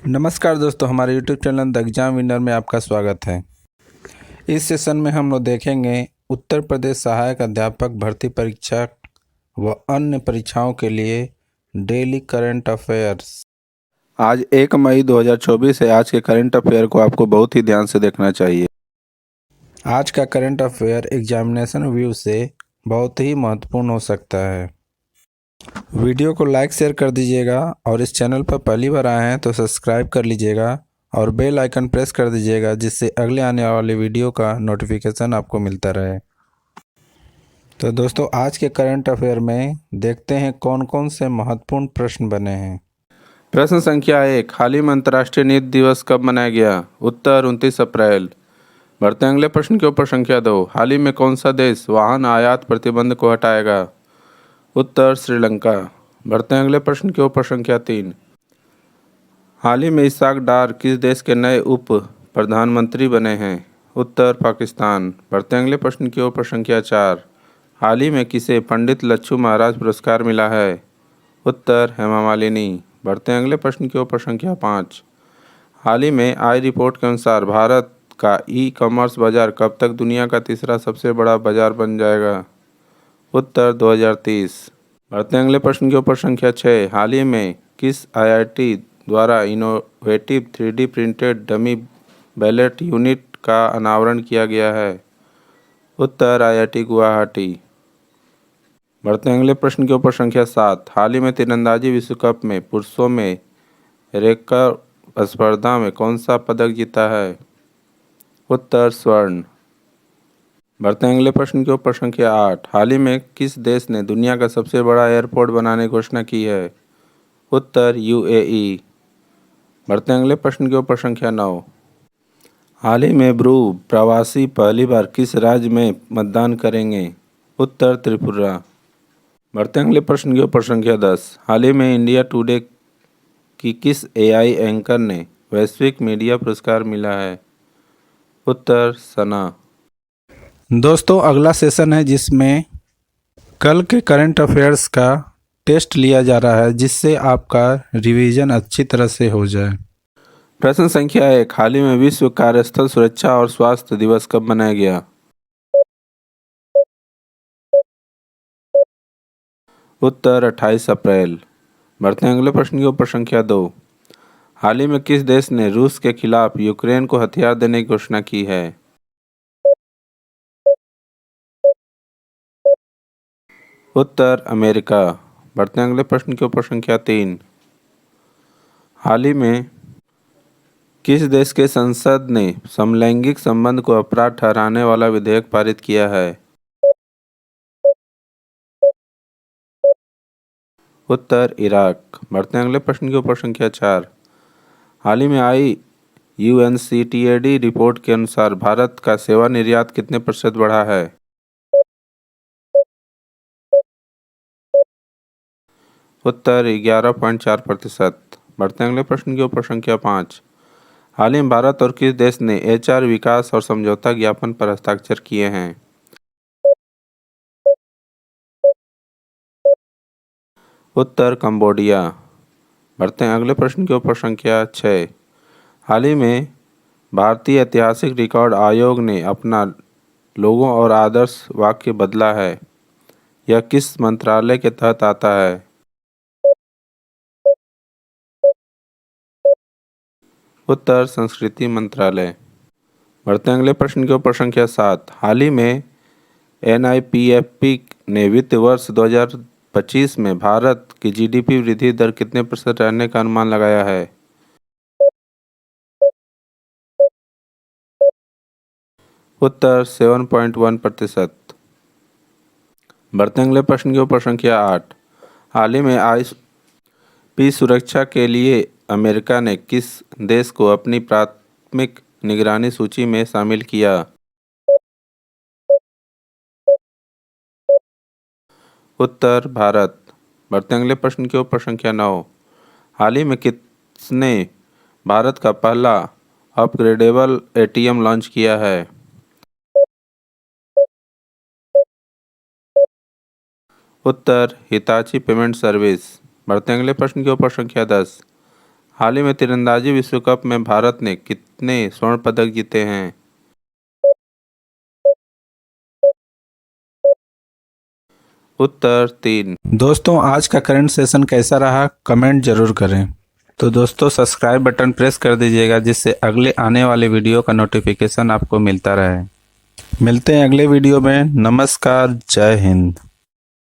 नमस्कार दोस्तों, हमारे YouTube channel the exam winner में आपका स्वागत है। इस सेशन में हम लोग देखेंगे उत्तर प्रदेश सहायक अध्यापक भर्ती परीक्षा व अन्य परीक्षाओं के लिए डेली करंट अफेयर्स। आज 1 मई 2024 है। आज के करंट अफेयर को आपको बहुत ही ध्यान से देखना चाहिए। आज का करंट अफेयर एग्जामिनेशन व्यू से बहुत ही महत्वपूर्ण हो सकता है। वीडियो को लाइक शेयर कर दीजिएगा और इस चैनल पर पहली बार आए हैं तो सब्सक्राइब कर लीजिएगा और बेल आइकन प्रेस कर दीजिएगा, जिससे अगले आने वाले वीडियो का नोटिफिकेशन आपको मिलता रहे। तो दोस्तों, आज के करंट अफेयर में देखते हैं कौन कौन से महत्वपूर्ण प्रश्न बने हैं। प्रश्न संख्या 1, हाल ही में अंतर्राष्ट्रीय नीति दिवस कब मनाया गया? उत्तर 29 अप्रैल। बढ़ते हैं अगले प्रश्न के ऊपर। संख्या 2, हाल ही में कौन सा देश वाहन आयात प्रतिबंध को हटाएगा? उत्तर श्रीलंका। बढ़ते हैं अगले प्रश्न के ऊपर। संख्या 3, हाल ही में इसाक डार किस देश के नए उप प्रधानमंत्री बने हैं? उत्तर पाकिस्तान। बढ़ते हैं अगले प्रश्न के ऊपर। संख्या 4, हाल ही में किसे पंडित लच्छू महाराज पुरस्कार मिला है? उत्तर हेमा मालिनी। बढ़ते हैं अगले प्रश्न के ऊपर। संख्या 5, हाल ही में आई रिपोर्ट के अनुसार भारत का ई कॉमर्स बाजार कब तक दुनिया का तीसरा सबसे बड़ा बाजार बन जाएगा? उत्तर 2030। बढ़ते हैं अगले प्रश्न के ऊपर। संख्या 6, हाल ही में किस आईआईटी द्वारा innovative 3D printed dummy ballot unit का अनावरण किया गया है? उत्तर आईआईटी गुवाहाटी। बढ़ते हैं अगले प्रश्न के ऊपर। संख्या 7, हाल ही में तीरंदाजी विश्व कप में पुरुषों में रेकर्व स्पर्धा में कौन सा पदक जीता है? उत्तर स्वर्ण। बढ़ते हैं अगले प्रश्न के ऊपर। संख्या 8, हाल ही में किस देश ने दुनिया का सबसे बड़ा एयरपोर्ट बनाने की घोषणा की है? उत्तर यूएई। बढ़ते हैं अगले प्रश्न के ऊपर। संख्या 9, हाल ही में ब्रू प्रवासी पहली बार किस राज्य में मतदान करेंगे? उत्तर त्रिपुरा। बढ़ते हैं अगले प्रश्न के ऊपर। संख्या 10, हाल ही में इंडिया टुडे की किस एआई एंकर ने वैश्विक मीडिया पुरस्कार मिला है? उत्तर सना। दोस्तों, अगला सेशन है जिसमें कल के करंट अफेयर्स का टेस्ट लिया जा रहा है, जिससे आपका रिवीजन अच्छी तरह से हो जाए। प्रश्न संख्या 1, हाल ही में विश्व कार्यस्थल सुरक्षा और स्वास्थ्य दिवस कब मनाया गया? उत्तर 28 अप्रैल। बढ़ते हैं अगले प्रश्न के ऊपर। संख्या 2, हाल ही में किस देश ने रूस के खिलाफ यूक्रेन को हथियार देने की घोषणा की है? उत्तर अमेरिका। बढ़ते हैं अगले प्रश्न के ऊपर। संख्या 3, हाल ही में किस देश के संसद ने समलैंगिक संबंध को अपराध ठहराने वाला विधेयक पारित किया है? उत्तर इराक। बढ़ते हैं अगले प्रश्न के ऊपर। संख्या 4, हाल ही में आई यूएनसीटीएडी रिपोर्ट के अनुसार भारत का सेवा निर्यात कितने प्रतिशत बढ़ा है? उत्तर 11.4%। बढ़ते हैं अगले प्रश्न के ऊपर। संख्या 5, हाल ही में भारत और किस देश ने एचआर विकास और समझौता ज्ञापन पर हस्ताक्षर किए हैं? उत्तर कंबोडिया। बढ़ते हैं अगले प्रश्न के ऊपर। संख्या 6, हाल ही में भारतीय ऐतिहासिक रिकॉर्ड आयोग ने अपना लोगो और आदर्श वाक्य बदला है। यह किस मंत्रालय के तहत आता है? उत्तर संस्कृति मंत्रालय। बढ़ते हैं अगले प्रश्न के ऊपर। संख्या 7, हाल ही में एनआईपीएफपी ने वित्त वर्ष 2025 में भारत की जीडीपी वृद्धि दर कितने प्रतिशत रहने का अनुमान लगाया है? उत्तर 7.1%। बढ़ते हैं अगले प्रश्न के ऊपर। संख्या 8, हाल ही में आईपी सुरक्षा के लिए अमेरिका ने किस देश को अपनी प्राथमिक निगरानी सूची में शामिल किया? उत्तर भारत। बढ़ते हैं अगले प्रश्न के ऊपर। संख्या 9, हाल ही में किसने भारत का पहला अपग्रेडेबल एटीएम लॉन्च किया है? उत्तर हिताची पेमेंट सर्विस। बढ़ते हैं अगले प्रश्न के ऊपर। संख्या 10, हाल ही में तीरंदाजी विश्व कप में भारत ने कितने स्वर्ण पदक जीते हैं? उत्तर 3। दोस्तों, आज का करंट सेशन कैसा रहा कमेंट जरूर करें। तो दोस्तों, सब्सक्राइब बटन प्रेस कर दीजिएगा जिससे अगले आने वाले वीडियो का नोटिफिकेशन आपको मिलता रहे। मिलते हैं अगले वीडियो में। नमस्कार, जय हिंद।